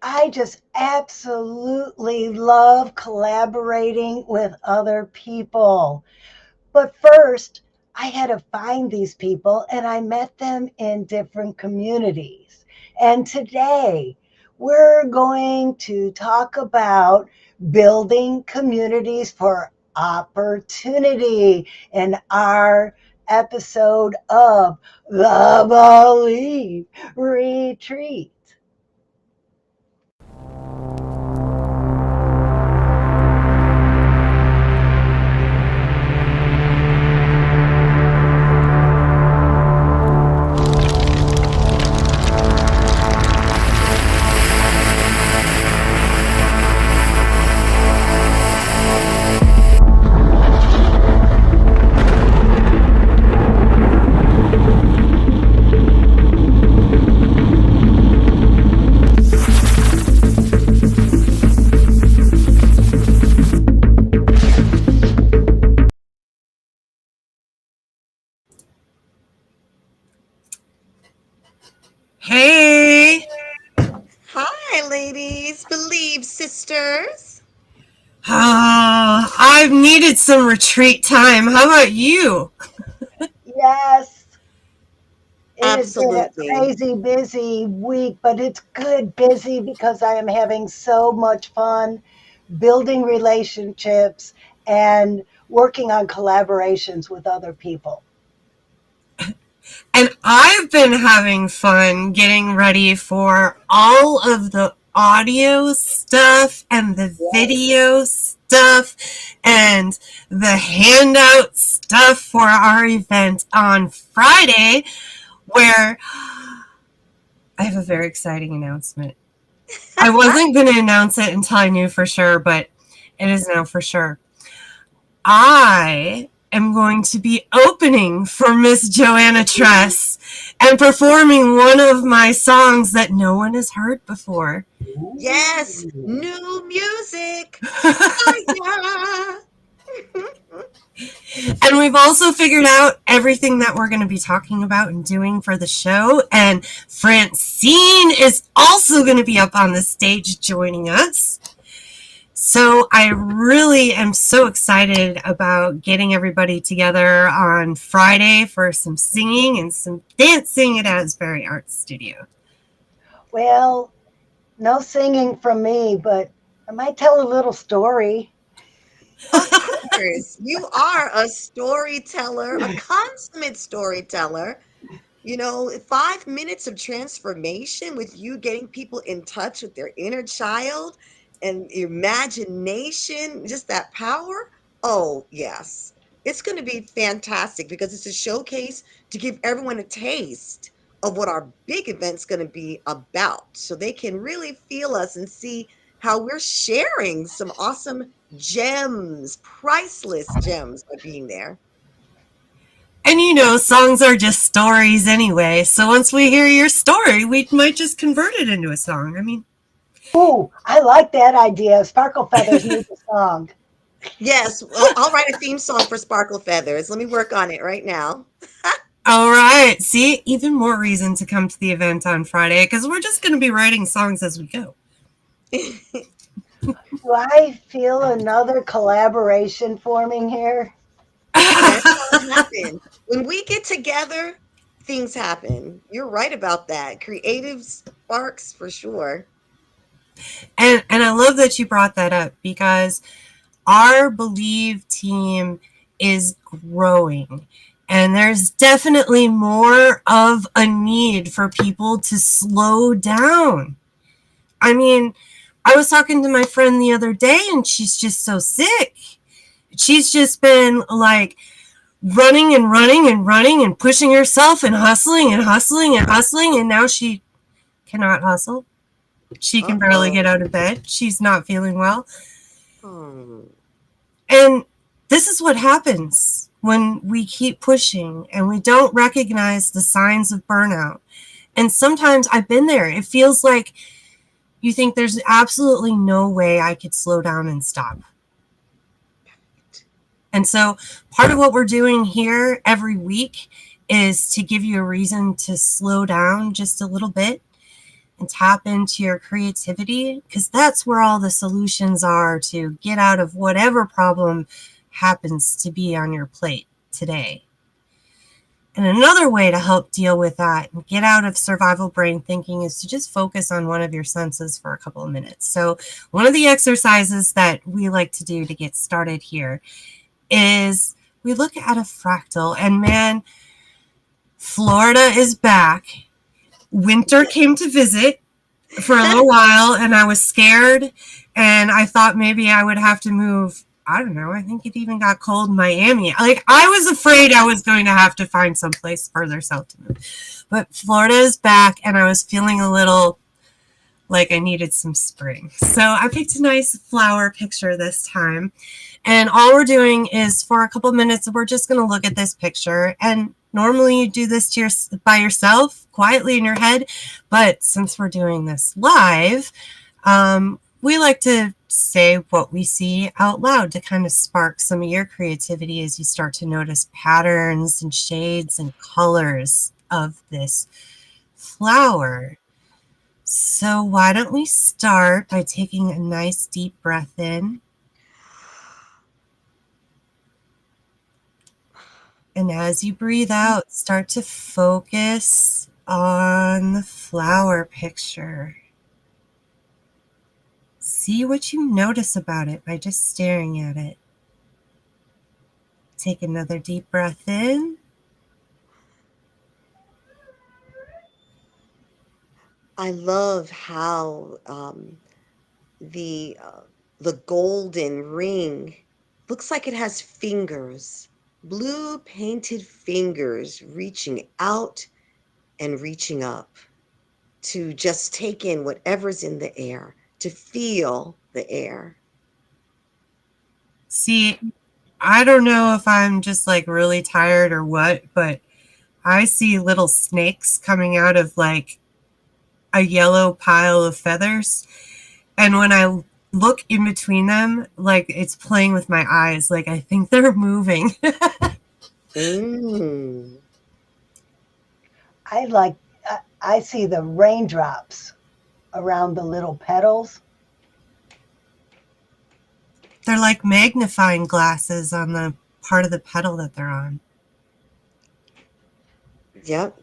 I just absolutely love collaborating with other people. But first, I had to find these people and I met them in different communities. And today, we're going to talk about building communities for opportunity in our episode of the Believe Retreat. Hey, Hi, ladies. Believe sisters. I've needed some retreat time. How about you? Yes, it has been a Absolutely. crazy busy week, but it's good busy because I am having so much fun building relationships and working on collaborations with other people. And I've been having fun getting ready for all of the audio stuff and the video stuff and the handout stuff for our event on Friday, where I have a very exciting announcement. I wasn't going to announce it until I knew for sure, but it is now for sure. I am going to be opening for Miss Joanna Tress and performing one of my songs that no one has heard before. Yes, Ooh. new music. Fire. And we've also figured out everything that we're going to be talking about and doing for the show. And Francine is also going to be up on the stage joining us. So I really am so excited about getting everybody together on Friday for some singing and some dancing at Asbury Art Studio. Well, no singing from me, but I might tell a little story. Of course, you are a storyteller, a consummate storyteller. 5 minutes of transformation with you getting people in touch with their inner child and imagination, just that power. Oh, yes. It's going to be fantastic because it's a showcase to give everyone a taste of what our big event's going to be about so they can really feel us and see how we're sharing some awesome gems, priceless gems by being there. And songs are just stories anyway. So once we hear your story, we might just convert it into a song. I mean, Ooh, I like that idea. Sparkle Feathers needs a song. Yes, well, I'll write a theme song for Sparkle Feathers. Let me work on it right now. all right. See, even more reason to come to the event on Friday because we're just going to be writing songs as we go. Do I feel another collaboration forming here? That's how it happens. When we get together, things happen. You're right about that. Creative sparks for sure. And I love that you brought that up because our Believe team is growing. And there's definitely more of a need for people to slow down. I mean, I was talking to my friend the other day and she's just so sick. She's just been like running and running and running and pushing herself and hustling and hustling and hustling. And now she cannot hustle. She can barely Uh-oh. get out of bed. She's not feeling well. Hmm. And this is what happens when we keep pushing and we don't recognize the signs of burnout. And sometimes I've been there. It feels like you think there's absolutely no way I could slow down and stop. And so part of what we're doing here every week is to give you a reason to slow down just a little bit and tap into your creativity, because that's where all the solutions are to get out of whatever problem happens to be on your plate today. And another way to help deal with that and get out of survival brain thinking is to just focus on one of your senses for a couple of minutes. So one of the exercises that we like to do to get started here is we look at a fractal, and man, Florida is back. Winter came to visit for a little while, and I was scared, and I thought maybe I would have to move. I don't know. I think it even got cold in Miami. Like, I was afraid I was going to have to find someplace further south to move. But Florida is back, and I was feeling a little like I needed some spring. So I picked a nice flower picture this time. And all we're doing is, for a couple minutes, we're just going to look at this picture. And normally you do this by yourself, quietly in your head. But since we're doing this live, we like to say what we see out loud to kind of spark some of your creativity as you start to notice patterns and shades and colors of this flower. So why don't we start by taking a nice deep breath in. And as you breathe out, start to focus on the flower picture. See what you notice about it by just staring at it. Take another deep breath in. I love how the golden ring looks like it has fingers, blue painted fingers reaching out and reaching up to just take in whatever's in the air, to feel the air. See, I don't know if I'm just like really tired or what, but I see little snakes coming out of like a yellow pile of feathers. And when I look in between them, like it's playing with my eyes. Like I think they're moving. I see the raindrops around the little petals. They're like magnifying glasses on the part of the petal that they're on. Yep.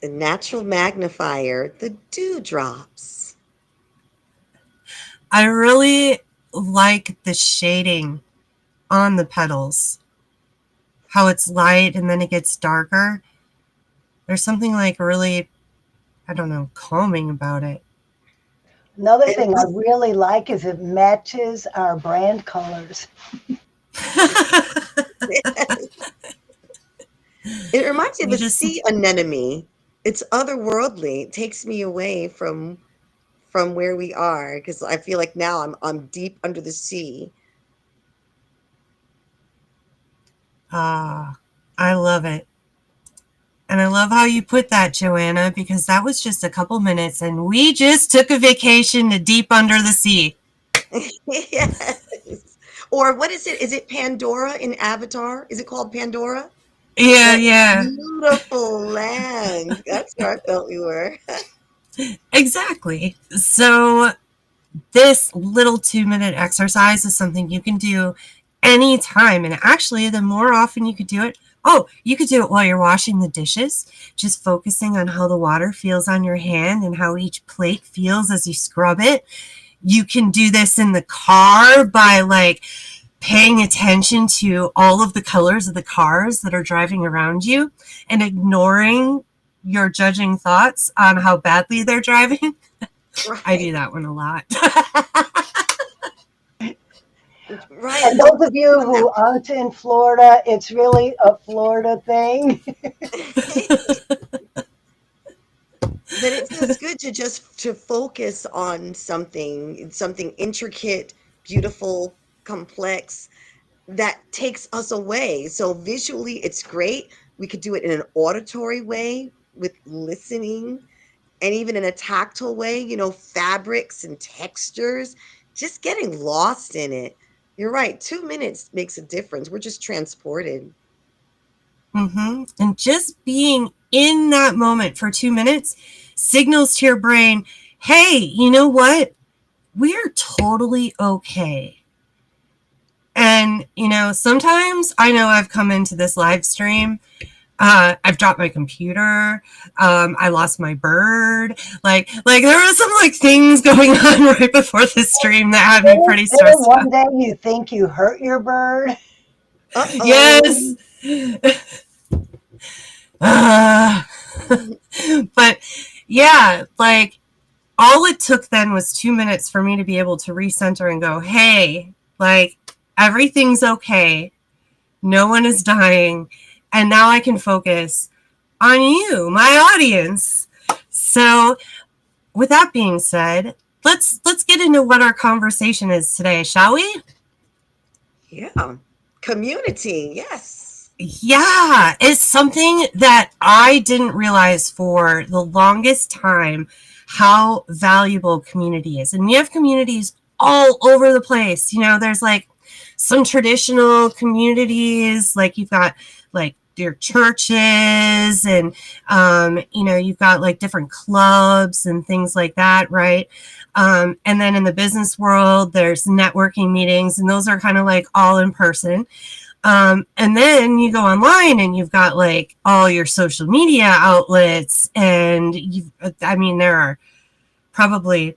The natural magnifier, the dewdrops. I really like the shading on the petals. How it's light and then it gets darker. There's something like really, I don't know, calming about it. Another thing I really like is it matches our brand colors. It reminds me of a sea anemone. It's otherworldly. It takes me away from where we are, because I feel like now I'm deep under the sea. Ah, I love it. And I love how you put that, Joanna, because that was just a couple minutes and we just took a vacation to deep under the sea. Yes. Or what is it? Is it Pandora in Avatar? Is it called Pandora? Yeah, That yeah. beautiful land. That's where I felt we were. Exactly. So this little 2-minute exercise is something you can do anytime. And actually, the more often you could do it, you could do it while you're washing the dishes, just focusing on how the water feels on your hand and how each plate feels as you scrub it. You can do this in the car by like paying attention to all of the colors of the cars that are driving around you and ignoring your judging thoughts on how badly they're driving. Right. I do that one a lot. Right. And those of you who aren't in Florida, it's really a Florida thing. But it feels good to focus on something intricate, beautiful, complex that takes us away. So visually, it's great. We could do it in an auditory way with listening, and even in a tactile way, fabrics and textures, just getting lost in it. You're right. 2 minutes makes a difference. We're just transported. Mm-hmm. And just being in that moment for 2 minutes signals to your brain, hey, you know what? We're totally okay. And, sometimes I know I've come into this live stream. I've dropped my computer. I lost my bird. Like there were some like things going on right before the stream that had me pretty Then stressed one out. day you think you hurt your bird. Uh-oh. Yes. Uh, but yeah, like all it took then was 2 minutes for me to be able to recenter and go, hey, like everything's okay. No one is dying. And now I can focus on you, my audience. So with that being said, let's get into what our conversation is today, shall we? Yeah. Community. Yes. Yeah, it's something that I didn't realize for the longest time how valuable community is. And we have communities all over the place. There's like some traditional communities, like you've got like your churches and you've got like different clubs and things like that, right? And then in the business world, there's networking meetings, and those are kind of like all in person. And then you go online and you've got like all your social media outlets, and there are probably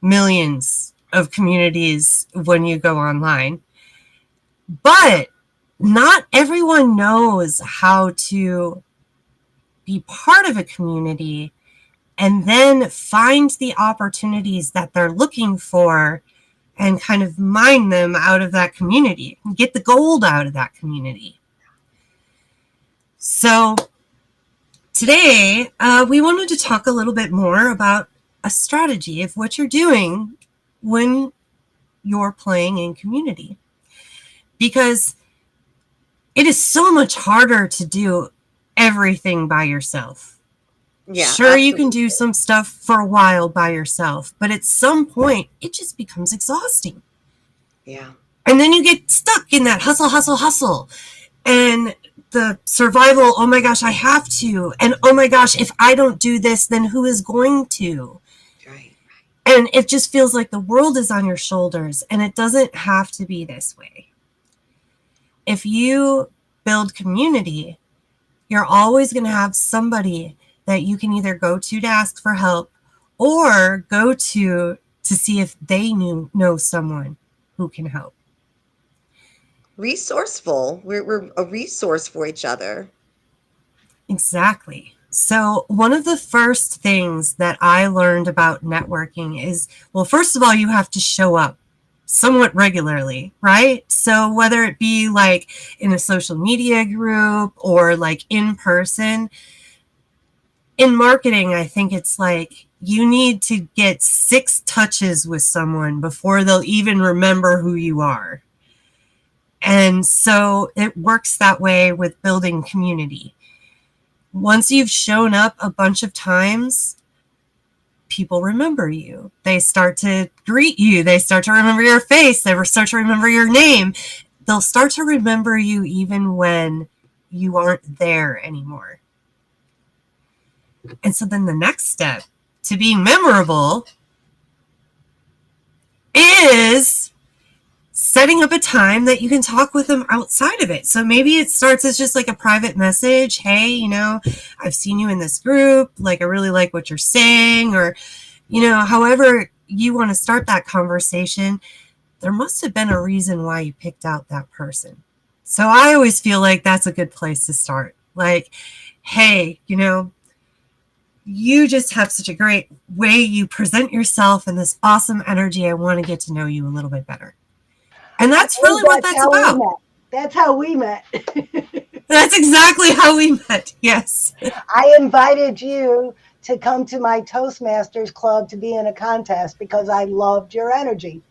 millions of communities when you go online. But not everyone knows how to be part of a community and then find the opportunities that they're looking for and kind of mine them out of that community and get the gold out of that community. So today, we wanted to talk a little bit more about a strategy of what you're doing when you're playing in community. Because it is so much harder to do everything by yourself. Yeah. Sure, absolutely. You can do some stuff for a while by yourself, but at some point, it just becomes exhausting. Yeah. And then you get stuck in that hustle. And the survival, oh my gosh, I have to. And oh my gosh, if I don't do this, then who is going to? Right. And it just feels like the world is on your shoulders, and it doesn't have to be this way. If you build community, you're always going to have somebody that you can either go to ask for help or go to see if they know someone who can help. Resourceful. We're a resource for each other. Exactly. So one of the first things that I learned about networking is, well, first of all, you have to show up somewhat regularly, right? So whether it be like in a social media group or like in person, in marketing, I think it's like you need to get 6 touches with someone before they'll even remember who you are. And so it works that way with building community. Once you've shown up a bunch of times, people remember you. They start to greet you. They start to remember your face. They start to remember your name. They'll start to remember you even when you aren't there anymore. And so then the next step to being memorable is setting up a time that you can talk with them outside of it. So maybe it starts as just like a private message. Hey, I've seen you in this group. Like, I really like what you're saying. Or, however you want to start that conversation, there must have been a reason why you picked out that person. So I always feel like that's a good place to start. Like, hey, you just have such a great way you present yourself and this awesome energy. I want to get to know you a little bit better. And that's really what that's about. That's how we met. That's exactly how we met. Yes. I invited you to come to my Toastmasters club to be in a contest because I loved your energy.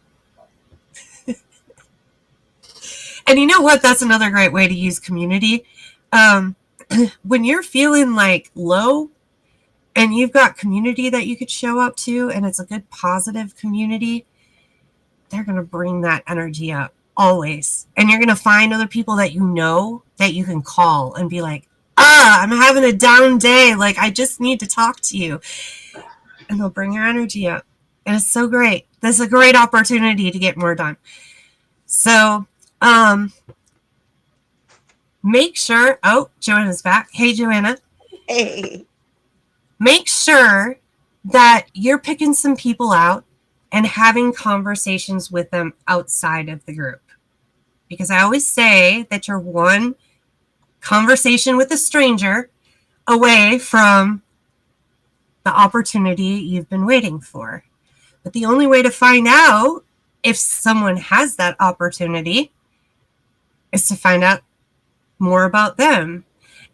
And you know what? That's another great way to use community. When you're feeling like low and you've got community that you could show up to, and it's a good positive community, they're going to bring that energy up always. And you're going to find other people that that you can call and be like, I'm having a down day. Like, I just need to talk to you. and they'll bring your energy up. And it's so great. This is a great opportunity to get more done. So, make sure, oh, Joanna's back. Hey, Joanna. Hey. Make sure that you're picking some people out and having conversations with them outside of the group. Because I always say that you're one conversation with a stranger away from the opportunity you've been waiting for. But the only way to find out if someone has that opportunity is to find out more about them.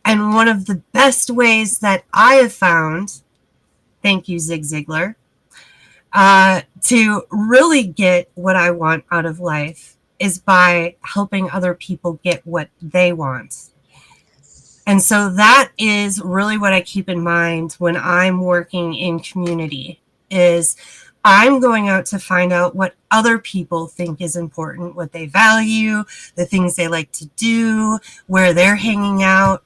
And one of the best ways that I have found, thank you, Zig Ziglar, to really get what I want out of life is by helping other people get what they want. And so that is really what I keep in mind when I'm working in community is I'm going out to find out what other people think is important, what they value, the things they like to do, where they're hanging out.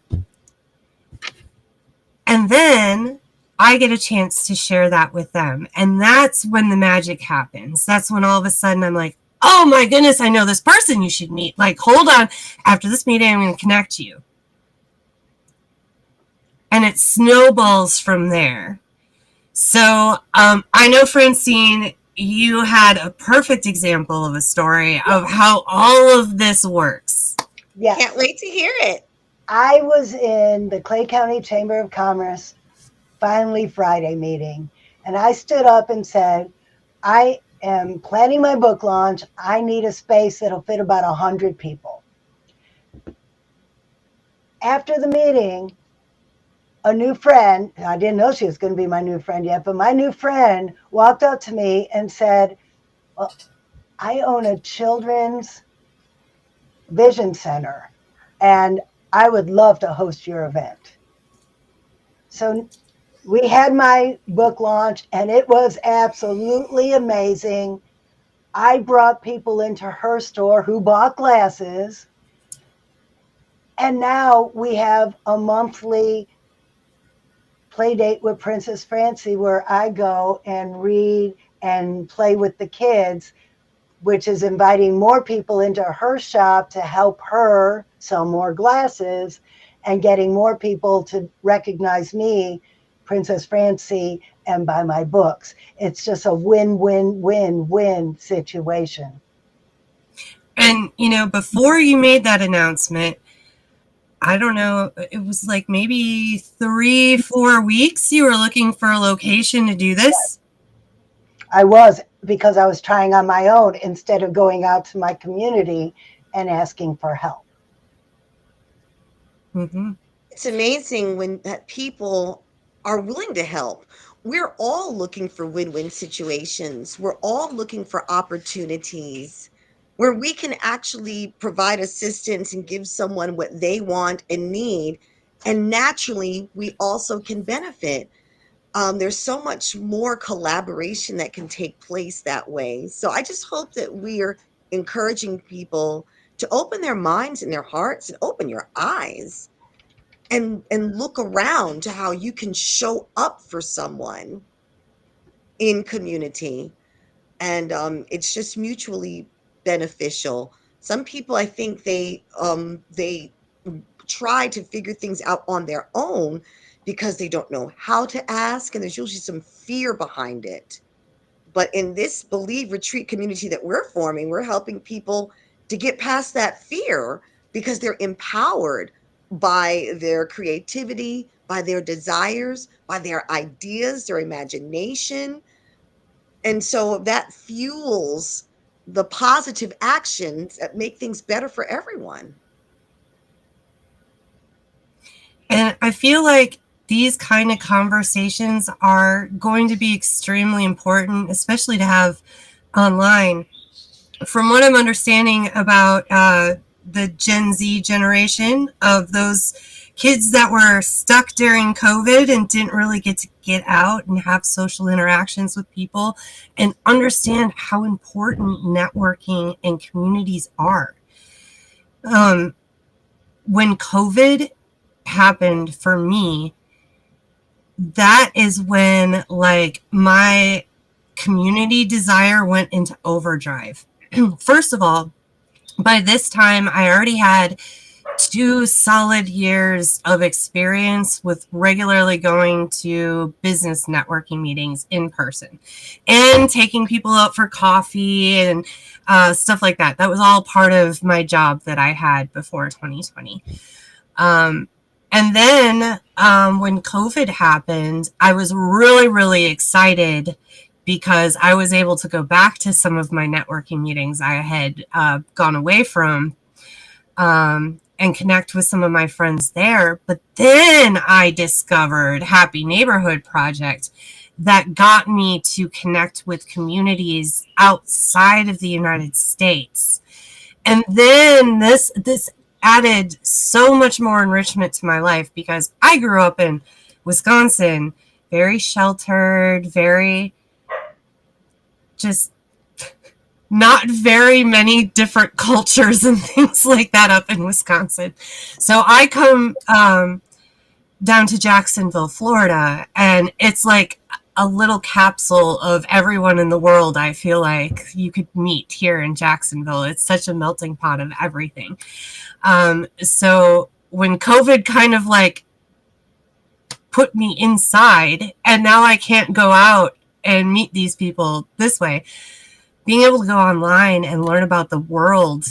And then I get a chance to share that with them. And that's when the magic happens. That's when all of a sudden I'm like, oh my goodness, I know this person you should meet. Like, hold on. After this meeting, I'm going to connect you. And it snowballs from there. So I know, Francine, you had a perfect example of a story of how all of this works. Yes. Can't wait to hear it. I was in the Clay County Chamber of Commerce Finally Friday meeting, and I stood up and said, I am planning my book launch. I need a space that'll fit about 100 people. After the meeting, a new friend, I didn't know she was going to be my new friend yet, but my new friend walked up to me and said, well, I own a children's vision center, and I would love to host your event. So we had my book launch, and it was absolutely amazing. I brought people into her store who bought glasses, and now we have a monthly play date with Princess Francie where I go and read and play with the kids, which is inviting more people into her shop to help her sell more glasses and getting more people to recognize me, Princess Francie, and buy my books. It's just a win-win-win-win situation. And, you know, before you made that announcement, I don't know, it was like maybe 3-4 weeks you were looking for a location to do this? I was, because I was trying on my own instead of going out to my community and asking for help. Mm-hmm. It's amazing when that people are willing to help. We're all looking for win-win situations. We're all looking for opportunities where we can actually provide assistance and give someone what they want and need. And naturally, we also can benefit. There's so much more collaboration that can take place that way. So I just hope that we're encouraging people to open their minds and their hearts and open your eyes and look around to how you can show up for someone in community. And it's just mutually beneficial. Some people, I think they try to figure things out on their own because they don't know how to ask, and there's usually some fear behind it. But in this Believe Retreat community that we're forming, we're helping people to get past that fear because they're empowered by their creativity, by their desires, by their ideas, their imagination. And so that fuels the positive actions that make things better for everyone. And I feel like these kind of conversations are going to be extremely important, especially to have online. From what I'm understanding about the Gen Z generation of those kids that were stuck during COVID and didn't really get to get out and have social interactions with people and understand how important networking and communities are. When COVID happened for me, that is when like my community desire went into overdrive. First of all, by this time I already had 2 solid years of experience with regularly going to business networking meetings in person and taking people out for coffee and stuff like that. That was all part of my job that I had before 2020. And then when COVID happened, I was really, really excited because I was able to go back to some of my networking meetings I had gone away from and connect with some of my friends there. But then I discovered Happy Neighborhood Project that got me to connect with communities outside of the United States. And then this added so much more enrichment to my life because I grew up in Wisconsin, very sheltered, very just not very many different cultures and things like that up in Wisconsin. So I come down to Jacksonville, Florida, and it's like a little capsule of everyone in the world I feel like you could meet here in Jacksonville. It's such a melting pot of everything. So when COVID kind of like put me inside and now I can't go out and meet these people this way, being able to go online and learn about the world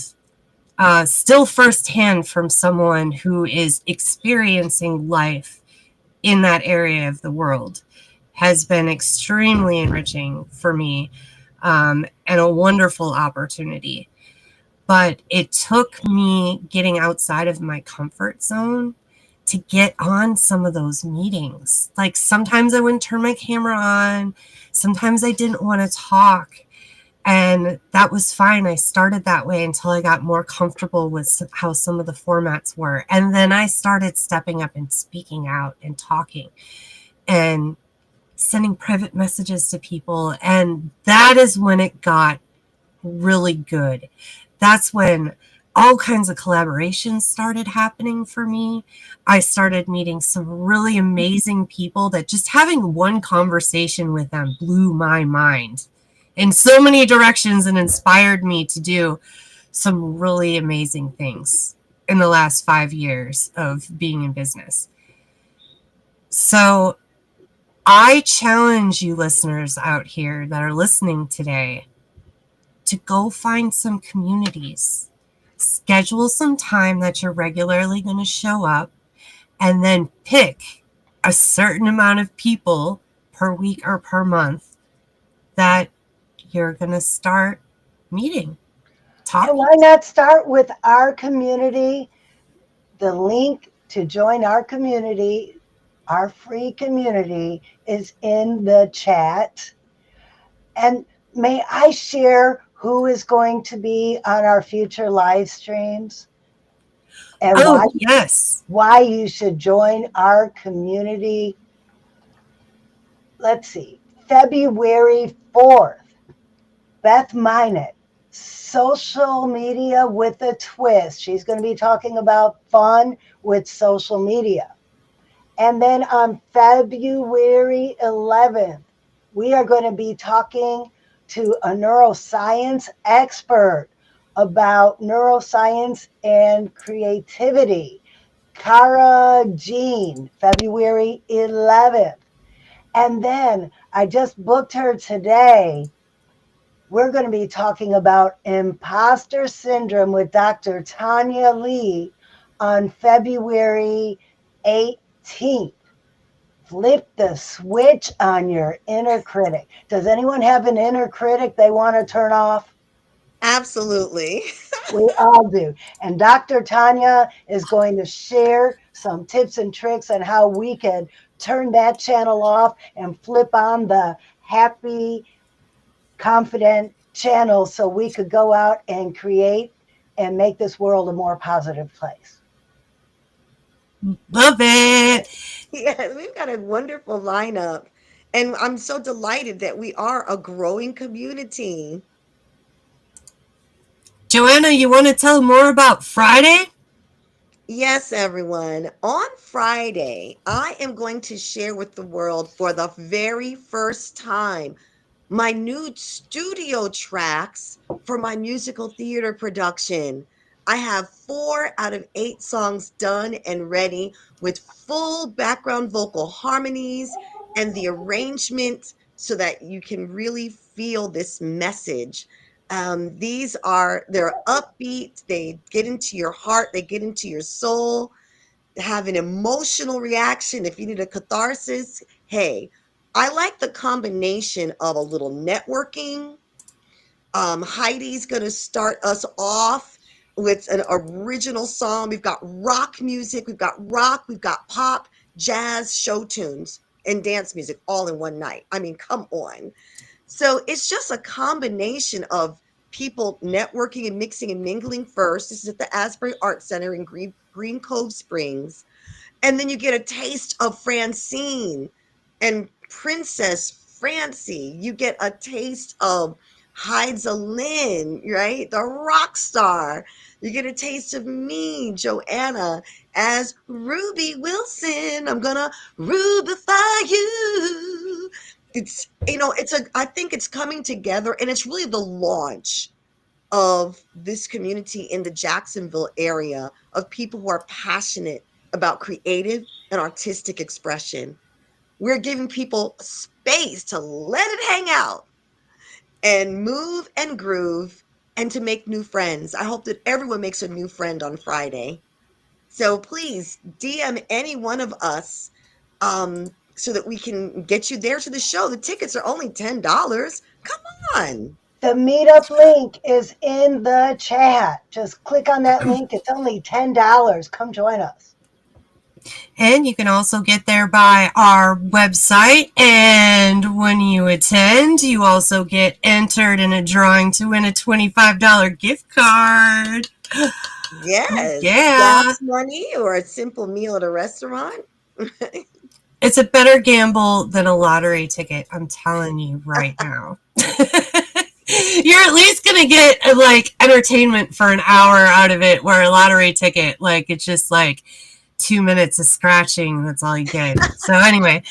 still firsthand from someone who is experiencing life in that area of the world has been extremely enriching for me and a wonderful opportunity. But it took me getting outside of my comfort zone to get on some of those meetings. Like sometimes I wouldn't turn my camera on, sometimes I didn't want to talk. And that was fine. I started that way until I got more comfortable with how some of the formats were. And then I started stepping up and speaking out and talking and sending private messages to people. And that is when it got really good. That's when all kinds of collaborations started happening for me. I started meeting some really amazing people that just having one conversation with them blew my mind in so many directions and inspired me to do some really amazing things in the last 5 years of being in business. So I challenge you listeners out here that are listening today to go find some communities, schedule some time that you're regularly going to show up, and then pick a certain amount of people per week or per month that you're going to start meeting, talking. And why not start with our community? The link to join our community, our free community, is in the chat. And may I share who is going to be on our future live streams? And Yes. Why you should join our community? Let's see. February 4th, Beth Minot, social media with a twist. She's going to be talking about fun with social media. And then on February 11th, we are going to be talking to a neuroscience expert about neuroscience and creativity. Cara Jean, February 11th. And then I just booked her today. We're going to be talking about imposter syndrome with Dr. Tanya Lee on February 18th. Flip the switch on your inner critic. Does anyone have an inner critic they want to turn off? Absolutely. We all do. And Dr. Tanya is going to share some tips and tricks on how we can turn that channel off and flip on the happy, confident channel so we could go out and create and make this world a more positive place. Love it. Yeah, we've got a wonderful lineup. And I'm so delighted that we are a growing community. Joanna, you want to tell more about Friday? Yes, everyone. On Friday, I am going to share with the world for the very first time my new studio tracks for my musical theater production. I have 4 out of 8 songs done and ready with full background vocal harmonies and the arrangement so that you can really feel this message. They're upbeat, they get into your heart, they get into your soul, have an emotional reaction. If you need a catharsis, hey, I like the combination of a little networking. Heidi's going to start us off with an original song. We've got rock music, we've got pop, jazz, show tunes, and dance music all in one night. I mean, come on. So it's just a combination of people networking and mixing and mingling first. This is at the Asbury Art Center in Green Cove Springs. And then you get a taste of Francine and Princess Francie. You get a taste of Heidza Lynn, right? The rock star. You get a taste of me, Joanna, as Ruby Wilson. I'm gonna rubify you. I think it's coming together, and it's really the launch of this community in the Jacksonville area of people who are passionate about creative and artistic expression. We're giving people space to let it hang out and move and groove and to make new friends. I hope that everyone makes a new friend on Friday. So please DM any one of us so that we can get you there to the show. The tickets are only $10. Come on. The meetup link is in the chat. Just click on that link. It's only $10. Come join us. And you can also get there by our website. And when you attend, you also get entered in a drawing to win a $25 gift card. Yes. Yeah. Gas money or a simple meal at a restaurant. It's a better gamble than a lottery ticket. I'm telling you right now. You're at least going to get like entertainment for an hour out of it, where a lottery ticket, like, it's just like 2 minutes of scratching. That's all you get. So anyway,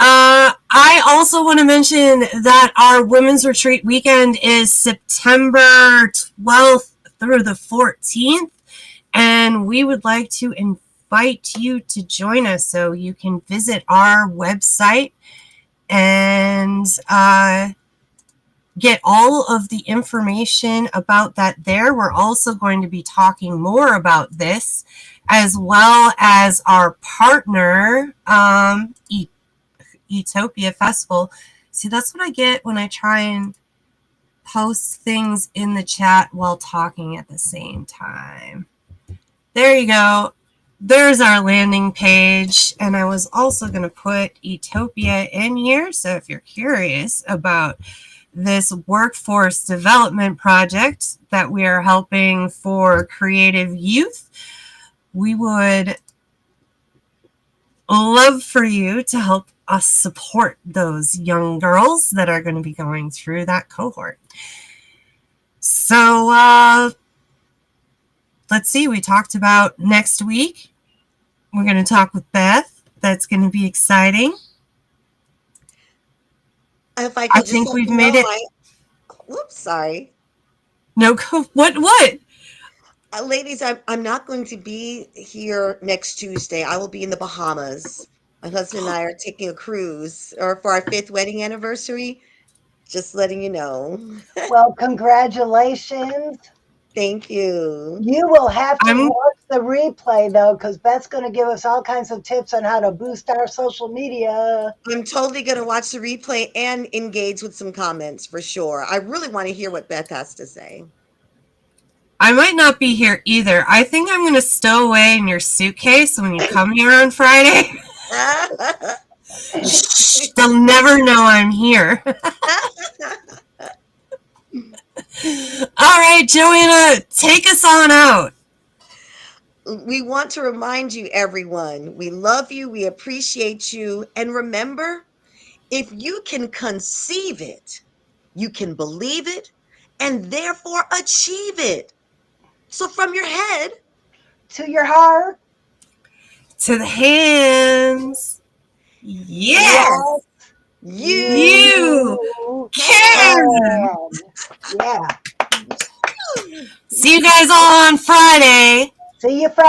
I also want to mention that our women's retreat weekend is September 12th through the 14th. And we would like to invite you to join us. So you can visit our website and get all of the information about that there. We're also going to be talking more about this, as well as our partner, Utopia Festival. See, that's what I get when I try and post things in the chat while talking at the same time. There you go. There's our landing page. And I was also going to put Utopia in here. So if you're curious about this workforce development project that we are helping for creative youth, we would love for you to help us support those young girls that are going to be going through that cohort. So let's see, we talked about next week. We're going to talk with Beth. That's going to be exciting. If I I could just think let we've you made know, it. whoops, sorry. No, what? Ladies, I'm not going to be here next Tuesday. I will be in the Bahamas. My husband and I are taking a cruise or for our 5th wedding anniversary. Just letting you know. Well, congratulations. Thank you. You will have to I'm watch the replay, though, because Beth's going to give us all kinds of tips on how to boost our social media. I'm totally going to watch the replay and engage with some comments for sure. I really want to hear what Beth has to say. I might not be here either. I think I'm going to stow away in your suitcase when you come here on Friday. Shh, they'll never know I'm here. All right, Joanna, take us on out. We want to remind you, everyone, we love you, we appreciate you, and remember, if you can conceive it, you can believe it, and therefore achieve it. So from your head, to your heart. To the hands. Yes. You can. Yeah. See you guys all on Friday. See you Friday.